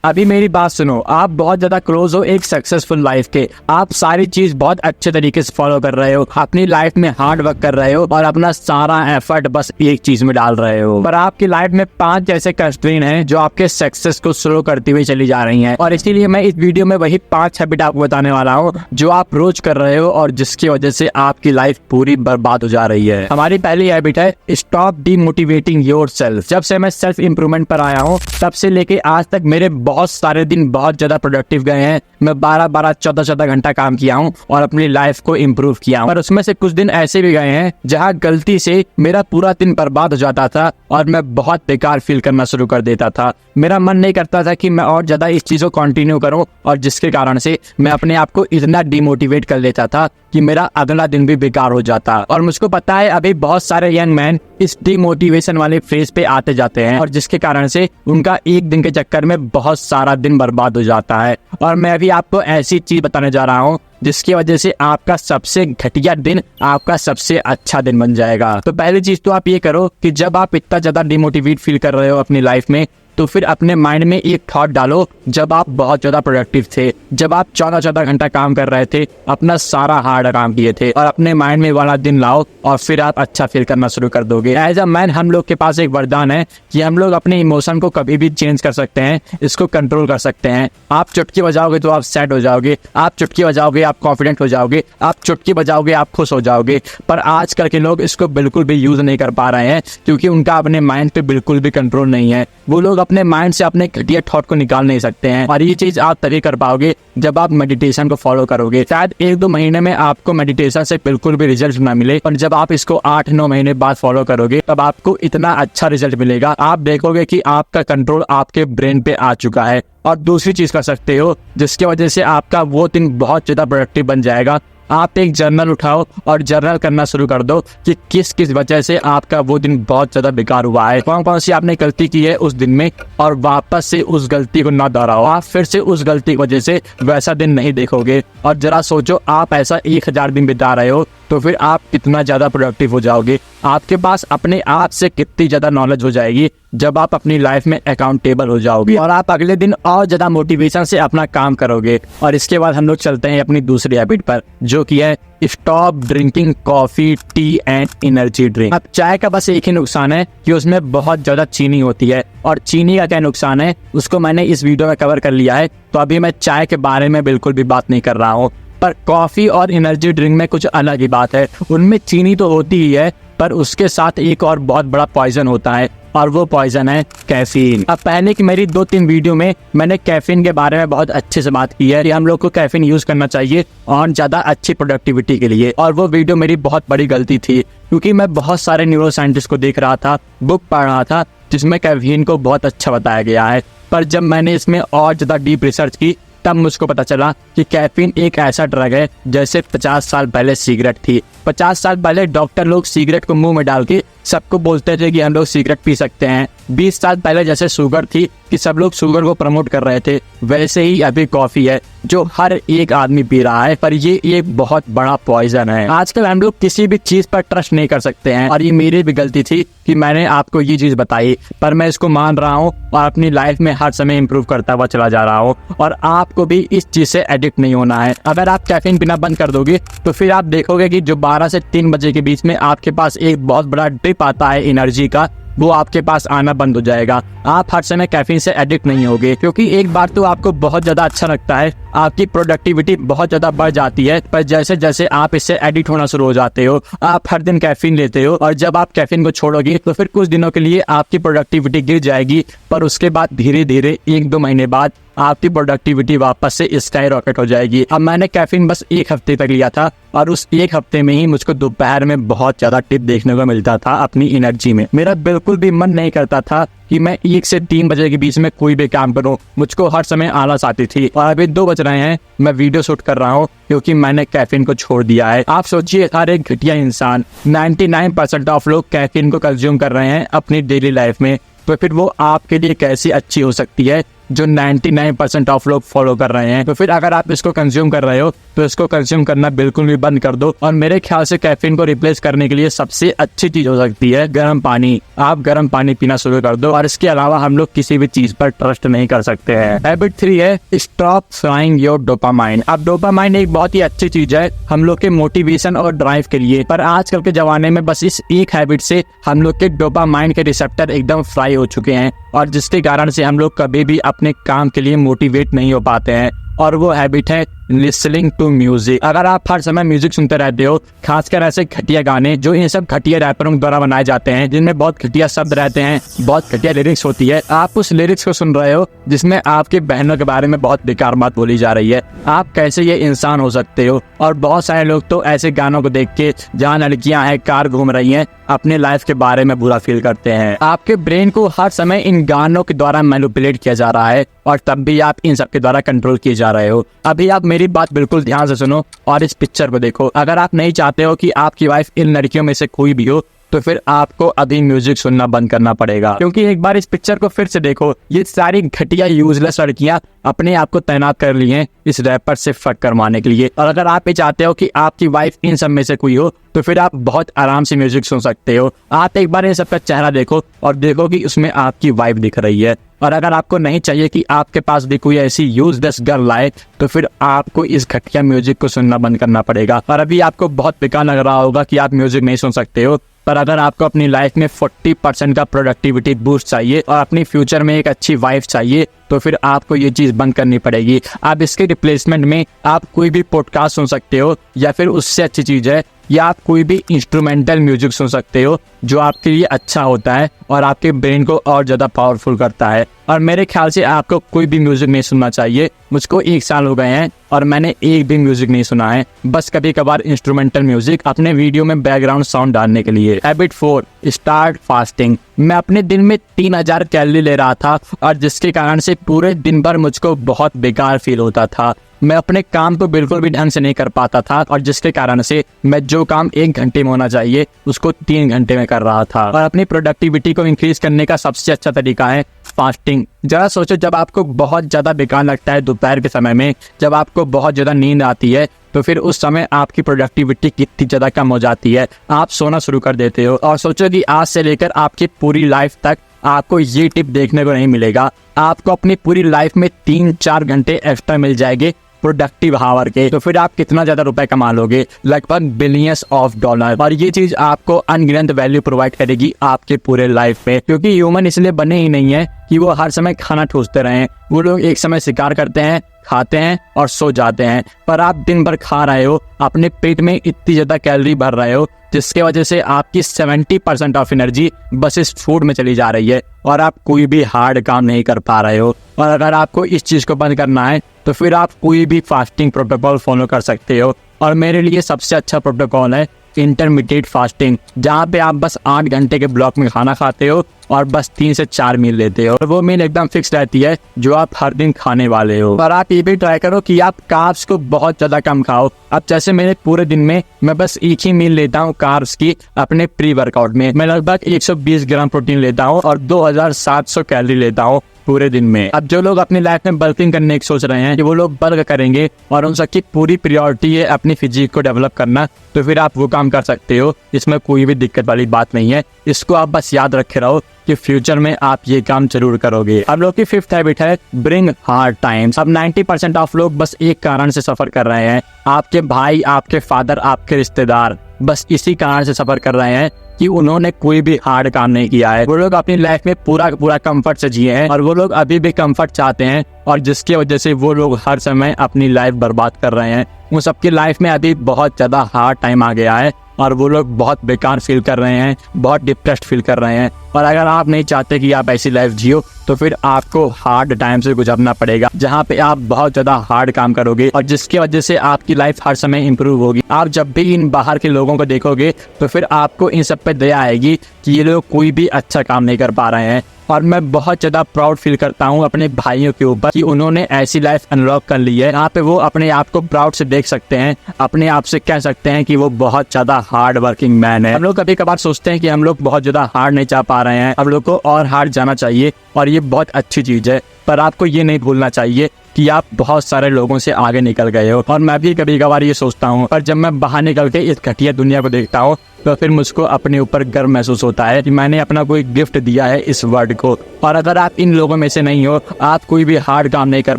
अभी मेरी बात सुनो, आप बहुत ज्यादा क्लोज हो एक सक्सेसफुल लाइफ के, आप सारी चीज बहुत अच्छे तरीके से फॉलो कर रहे हो, अपनी लाइफ में हार्ड वर्क कर रहे हो और अपना सारा एफर्ट बस एक चीज में डाल रहे हो, पर आपकी लाइफ में 5 ऐसे कंस्ट्रेंट हैं जो आपके सक्सेस को स्लो करती हुई चली जा रही हैं। और इसीलिए मैं इस वीडियो में वही 5 हैबिट आपको बताने वाला हूँ जो आप रोज कर रहे हो और जिसकी वजह से आपकी लाइफ पूरी बर्बाद हो जा रही है। हमारी पहली हैबिट है स्टॉप डीमोटिवेटिंग योरसेल्फ। जब से मैं सेल्फ इंप्रूवमेंट पर आया हूँ तब से लेके आज तक मेरे बहुत सारे दिन बहुत ज्यादा प्रोडक्टिव गए हैं। मैं 12-12, 14-14 घंटा काम किया हूँ और अपनी लाइफ को इम्प्रूव किया हूँ। पर उसमें से कुछ दिन ऐसे भी गए हैं जहाँ गलती से मेरा पूरा दिन बर्बाद हो जाता था और मैं बहुत बेकार फील करना शुरू कर देता था। मेरा मन नहीं करता था कि मैं और ज्यादा इस चीज को कंटिन्यू करूं और जिसके कारण से मैं अपने आप को इतना डिमोटिवेट कर लेता था कि मेरा अगला दिन भी बेकार हो जाता। और मुझको पता है अभी बहुत सारे यंग मैन इस डिमोटिवेशन वाले फेज पे आते जाते हैं और जिसके कारण से उनका एक दिन के चक्कर में बहुत सारा दिन बर्बाद हो जाता है। और मैं अभी आपको ऐसी चीज बताने जा रहा हूँ जिसकी वजह से आपका सबसे घटिया दिन आपका सबसे अच्छा दिन बन जाएगा। तो पहली चीज तो आप ये करो कि जब आप इतना ज्यादा डिमोटिवेट फील कर रहे हो अपनी लाइफ में तो फिर अपने माइंड में एक थॉट डालो जब आप बहुत ज्यादा प्रोडक्टिव थे, जब आप 14-14 घंटा काम कर रहे थे, अपना सारा हार्ड काम किए थे, और अपने माइंड में वाला दिन लाओ और फिर आप अच्छा फील करना शुरू कर दोगे। एज अ मैन हम लोग के पास एक वरदान है कि हम लोग अपने इमोशन को कभी भी चेंज कर सकते हैं, इसको कंट्रोल कर सकते हैं। आप चुटकी बजाओगे तो आप सैड हो जाओगे, आप चुटकी बजाओगे आप कॉन्फिडेंट हो जाओगे, आप चुटकी बजाओगे आप खुश हो जाओगे। पर आजकल के लोग इसको बिल्कुल भी यूज नहीं कर पा रहे हैं क्योंकि उनका अपने माइंड पे बिल्कुल भी कंट्रोल नहीं है। वो लोग अपने माइंड से अपने घटिया थॉट को निकाल नहीं सकते हैं और ये चीज आप तभी कर पाओगे जब आप मेडिटेशन को फॉलो करोगे। शायद 1-2 महीने में आपको मेडिटेशन से बिल्कुल भी रिजल्ट ना मिले, पर जब आप इसको 8-9 महीने बाद फॉलो करोगे तब आपको इतना अच्छा रिजल्ट मिलेगा। आप देखोगे कि आपका कंट्रोल आपके ब्रेन पे आ चुका है। और दूसरी चीज कर सकते हो जिसकी वजह से आपका वो दिन बहुत ज्यादा प्रोडक्टिव बन जाएगा। आप एक जर्नल उठाओ और जर्नल करना शुरू कर दो कि किस किस वजह से आपका वो दिन बहुत ज्यादा बेकार हुआ है, कौन कौन सी आपने गलती की है उस दिन में, और वापस से उस गलती को ना दोहराओ। आप फिर से उस गलती की वजह से वैसा दिन नहीं देखोगे। और जरा सोचो आप ऐसा 1000 दिन बिता रहे हो तो फिर आप कितना ज्यादा प्रोडक्टिव हो जाओगे। आपके पास अपने आप से कितनी ज्यादा नॉलेज हो जाएगी जब आप अपनी लाइफ में अकाउंटेबल हो जाओगे और आप अगले दिन और ज्यादा मोटिवेशन से अपना काम करोगे। और इसके बाद हम लोग चलते हैं अपनी दूसरी हैबिट पर जो कि है stop drinking coffee, T and energy drink. अब चाय का बस एक ही नुकसान है कि उसमें बहुत ज्यादा चीनी होती है और चीनी का क्या नुकसान है उसको मैंने इस वीडियो में कवर कर लिया है, तो अभी मैं चाय के बारे में बिल्कुल भी बात नहीं कर रहा हूँ। पर कॉफी और एनर्जी ड्रिंक में कुछ अलग ही बात है। उनमें चीनी तो होती ही है पर उसके साथ एक और बहुत बड़ा पॉइजन होता है और वो पॉइजन है कैफीन। अब पहले की मेरी 2-3 वीडियो में मैंने कैफीन के बारे में बहुत अच्छे से बात की है कि हम लोग को कैफीन यूज करना चाहिए और ज्यादा अच्छी प्रोडक्टिविटी के लिए। और वो वीडियो मेरी बहुत बड़ी गलती थी क्योंकि मैं बहुत सारे न्यूरो साइंटिस्ट को देख रहा था, बुक पढ़ रहा था जिसमें कैफीन को बहुत अच्छा बताया गया है। पर जब मैंने इसमें और ज्यादा डीप रिसर्च की तब मुझको पता चला कि कैफीन एक ऐसा ड्रग है जैसे 50 साल पहले सिगरेट थी। 50 साल पहले डॉक्टर लोग सिगरेट को मुंह में डाल के सबको बोलते थे कि हम लोग सिगरेट पी सकते हैं। 20 साल पहले जैसे शुगर थी कि सब लोग शुगर को प्रमोट कर रहे थे, वैसे ही अभी कॉफी है जो हर एक आदमी पी रहा है। पर ये एक बहुत बड़ा पॉइजन है। आजकल हम लोग किसी भी चीज पर ट्रस्ट नहीं कर सकते हैं और ये मेरी भी गलती थी कि मैंने आपको ये चीज बताई, पर मैं इसको मान रहा हूँ और अपनी लाइफ में हर समय इंप्रूव करता हुआ चला जा रहा हूँ। और आपको भी इस चीज से एडिक्ट नहीं होना है। अगर आप कैफीन पीना बंद कर दोगे तो फिर आप देखोगे कि जो 12 से 3 बजे के बीच में आपके पास एक बहुत बड़ा ड्रिप आता है एनर्जी का, वो आपके पास आना बंद हो जाएगा। आप हर समय कैफीन से एडिक्ट नहीं होगे क्योंकि एक बार तो आपको बहुत ज्यादा अच्छा लगता है, आपकी प्रोडक्टिविटी बहुत ज्यादा बढ़ जाती है, पर जैसे जैसे आप इससे एडिक्ट होना शुरू हो जाते हो, आप हर दिन कैफीन लेते हो और जब आप कैफीन को छोड़ोगे तो फिर कुछ दिनों के लिए आपकी प्रोडक्टिविटी गिर जाएगी, पर उसके बाद धीरे धीरे 1-2 महीने बाद आपकी प्रोडक्टिविटी वापस से स्काई रॉकेट हो जाएगी। अब मैंने कैफीन बस 1 हफ्ते तक लिया था और उस 1 हफ्ते में ही मुझको दोपहर में बहुत ज्यादा टिप देखने को मिलता था अपनी एनर्जी में। मेरा बिल्कुल भी मन नहीं करता था कि मैं 1 से 3 बजे के बीच में कोई भी काम करूं, मुझको हर समय आलस आती थी। और अभी 2 बज रहे हैं, मैं वीडियो शूट कर रहा हूं क्योंकि मैंने कैफीन को छोड़ दिया है। आप सोचिए हर एक घटिया इंसान 99% ऑफ लोग कैफीन को कंज्यूम कर रहे हैं अपनी डेली लाइफ में, तो फिर वो आपके लिए कैसी अच्छी हो सकती है जो 99% ऑफ लोग फॉलो कर रहे हैं। तो फिर अगर आप इसको कंज्यूम कर रहे हो तो इसको कंज्यूम करना बिल्कुल भी बंद कर दो। और मेरे ख्याल से कैफीन को रिप्लेस करने के लिए सबसे अच्छी चीज हो सकती है गर्म पानी। आप गर्म पानी पीना शुरू कर दो, और इसके अलावा हम लोग किसी भी चीज पर ट्रस्ट नहीं कर सकते हैं। हैबिट 3 है स्टॉप फ्लाइंग योर डोपामाइन। अब डोपामाइन एक बहुत ही अच्छी चीज है हम लोग के मोटिवेशन और ड्राइव के लिए, पर आजकल के जमाने में बस इस एक हैबिट से हम लोग के डोपामाइन के रिसेप्टर एकदम फ्राई हो चुके हैं, और जिसके कारण से हम लोग कभी भी अपने काम के लिए मोटिवेट नहीं हो पाते हैं। और वो हैबिट है लिसनिंग टू म्यूजिक। अगर आप हर समय म्यूजिक सुनते रहते हो, खासकर ऐसे घटिया गाने जो इन सब घटिया रैपरों द्वारा बनाए जाते हैं, जिनमें बहुत घटिया शब्द रहते हैं, बहुत घटिया लिरिक्स होती है, आप उस लिरिक्स को सुन रहे हो जिसमें आपके बहनों के बारे में बहुत बेकार बात बोली जा रही है, आप कैसे ये इंसान हो सकते हो। और बहुत सारे लोग तो ऐसे गानों को देख के, जहाँ लड़कियां हैं कार घूम रही हैं, अपने लाइफ के बारे में बुरा फील करते हैं। आपके ब्रेन को हर समय इन गानों के द्वारा मैनिपुलेट किया जा रहा है, और तब भी आप इन सब के द्वारा कंट्रोल किए जा रहे हो। अभी आप मेरी बात बिल्कुल ध्यान से सुनो और इस पिक्चर को देखो। अगर आप नहीं चाहते हो कि आपकी वाइफ इन लड़कियों में से कोई भी हो, तो फिर आपको अभी म्यूजिक सुनना बंद करना पड़ेगा। क्योंकि एक बार इस पिक्चर को फिर से देखो, ये सारी घटिया यूजलेस लड़कियां अपने आप को तैनात कर ली हैं इस रैपर से फक करवाने के लिए। और अगर आप ये चाहते हो कि आपकी वाइफ इन सब में से कोई हो, तो फिर आप बहुत आराम से म्यूजिक सुन सकते हो। आप एक बार इन सब का चेहरा देखो और देखो कि उसमें आपकी वाइफ दिख रही है। और अगर आपको नहीं चाहिए कि आपके पास भी कोई ऐसी यूजलेस गर्ल आए, तो फिर आपको इस घटिया म्यूजिक को सुनना बंद करना पड़ेगा। और अभी आपको बहुत बेकार लग रहा होगा कि आप म्यूजिक नहीं सुन सकते हो, पर अगर आपको अपनी लाइफ में 40% का प्रोडक्टिविटी बूस्ट चाहिए और अपनी फ्यूचर में एक अच्छी वाइफ चाहिए, तो फिर आपको ये चीज बंद करनी पड़ेगी। आप इसके रिप्लेसमेंट में आप कोई भी पॉडकास्ट सुन सकते हो, या फिर उससे अच्छी चीज है, या आप कोई भी इंस्ट्रूमेंटल म्यूजिक सुन सकते हो जो आपके लिए अच्छा होता है और आपके ब्रेन को और ज्यादा पावरफुल करता है। और मेरे ख्याल से आपको कोई भी म्यूजिक नहीं सुनना चाहिए। मुझको 1 साल हो गए हैं और मैंने एक भी म्यूजिक नहीं सुना है, बस कभी कभार इंस्ट्रूमेंटल म्यूजिक अपने वीडियो में बैकग्राउंड साउंड डालने के लिए। Habit 4 start fasting. मैं अपने दिन में 3000 कैलोरी ले रहा था, और जिसके कारण से पूरे दिन भर मुझको बहुत बेकार फील होता था। मैं अपने काम को बिल्कुल भी ढंग से नहीं कर पाता था, और जिसके कारण से मैं जो काम 1 घंटे में होना चाहिए उसको 3 घंटे में कर रहा था। और अपनी प्रोडक्टिविटी को इंक्रीज करने का सबसे अच्छा तरीका है फास्टिंग। जरा सोचो, जब आपको बहुत ज्यादा बेकार लगता है दोपहर के समय में, जब आपको बहुत ज्यादा नींद आती है, तो फिर उस समय आपकी प्रोडक्टिविटी कितनी ज्यादा कम हो जाती है, आप सोना शुरू कर देते हो। और सोचो कि आज से लेकर आपकी पूरी लाइफ तक आपको ये टिप देखने को नहीं मिलेगा। आपको अपनी पूरी लाइफ में 3-4 घंटे एक्स्ट्रा मिल जाएंगे प्रोडक्टिव हावर के, तो फिर आप कितना ज्यादा रुपए कमा लोगे, लगभग बिलियंस ऑफ डॉलर। और ये चीज आपको अनगिनत वैल्यू प्रोवाइड करेगी आपके पूरे लाइफ में, क्योंकि ह्यूमन इसलिए बने ही नहीं है कि वो हर समय खाना ठूसते रहें। वो लोग एक समय शिकार करते हैं, खाते हैं और सो जाते हैं। पर आप दिन भर खा रहे हो, अपने पेट में इतनी ज्यादा कैलोरी भर रहे हो, जिसके वजह से आपकी 70% ऑफ एनर्जी बस इस फूड में चली जा रही है, और आप कोई भी हार्ड काम नहीं कर पा रहे हो। और अगर आपको इस चीज को बंद करना है, तो फिर आप कोई भी फास्टिंग प्रोटोकॉल फॉलो कर सकते हो। और मेरे लिए सबसे अच्छा प्रोटोकॉल है इंटरमीडिएट फास्टिंग, जहाँ पे आप बस 8 घंटे के ब्लॉक में खाना खाते हो और बस 3 से 4 मील लेते हो। और वो मील एकदम फिक्स रहती है जो आप हर दिन खाने वाले हो। और आप ये भी ट्राई करो कि आप कार्ब्स को बहुत ज्यादा कम खाओ। अब जैसे मेरे पूरे दिन में मैं बस एक ही मील लेता हूँ कार्ब्स की अपने प्री वर्कआउट में। मैं लगभग 120 ग्राम प्रोटीन लेता हूँ और 2700 कैलोरी लेता हूँ पूरे दिन में। अब जो लोग अपनी लाइफ में बल्किंग करने की सोच रहे हैं कि वो लोग बल्क करेंगे और उन सबकी पूरी प्रायोरिटी है अपनी फिजिक को डेवलप करना, तो फिर आप वो काम कर सकते हो। इसमें कोई भी दिक्कत वाली बात नहीं है। इसको आप बस याद रखे रहो कि फ्यूचर में आप ये काम जरूर करोगे। अब लोग की 5th हैबिट है ब्रिंग हार्ड टाइम्स। अब 90% ऑफ लोग बस एक कारण से सफर कर रहे हैं। आपके भाई, आपके फादर, आपके रिश्तेदार बस इसी कारण से सफर कर रहे हैं कि उन्होंने कोई भी हार्ड काम नहीं किया है। वो लोग अपनी लाइफ में पूरा कंफर्ट से जिए हैं, और वो लोग अभी भी कंफर्ट चाहते हैं, और जिसकी वजह से वो लोग हर समय अपनी लाइफ बर्बाद कर रहे हैं। उन सबकी लाइफ में अभी बहुत ज्यादा हार्ड टाइम आ गया है, और वो लोग बहुत बेकार फील कर रहे हैं, बहुत डिप्रेस्ड फील कर रहे हैं। और अगर आप नहीं चाहते कि आप ऐसी लाइफ जियो, तो फिर आपको हार्ड टाइम से गुजरना पड़ेगा, जहाँ पे आप बहुत ज्यादा हार्ड काम करोगे, और जिसकी वजह से आपकी लाइफ हर समय इंप्रूव होगी। आप जब भी इन बाहर के लोगों को देखोगे, तो फिर आपको इन सब पे दया आएगी कि ये लोग कोई भी अच्छा काम नहीं कर पा रहे हैं। और मैं बहुत ज्यादा प्राउड फील करता हूँ अपने भाइयों के ऊपर कि उन्होंने ऐसी लाइफ अनलॉक कर ली है, यहाँ पे वो अपने आप को प्राउड से देख सकते हैं, अपने आप से कह सकते हैं कि वो बहुत ज्यादा हार्ड वर्किंग मैन है। हम लोग कभी कभार सोचते हैं कि हम लोग बहुत ज्यादा हार्ड नहीं जा पा रहे हैं, हम लोग को और हार्ड जाना चाहिए, और ये बहुत अच्छी चीज है। पर आपको ये नहीं भूलना चाहिए कि आप बहुत सारे लोगों से आगे निकल गए हो। और मैं भी कभी कभार ये सोचता हूँ, पर जब मैं बाहर निकल के इस घटिया दुनिया को देखता हूँ तो फिर मुझको अपने ऊपर गर्व महसूस होता है कि मैंने अपना कोई गिफ्ट दिया है इस वर्ल्ड को। और अगर आप इन लोगों में से नहीं हो, आप कोई भी हार्ड काम नहीं कर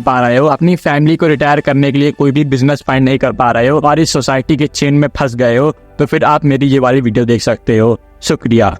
पा रहे हो, अपनी फैमिली को रिटायर करने के लिए कोई भी बिजनेस फाइंड नहीं कर पा रहे हो और इस सोसाइटी के चेन में फंस गए हो, तो फिर आप मेरी ये वाली वीडियो देख सकते हो। शुक्रिया।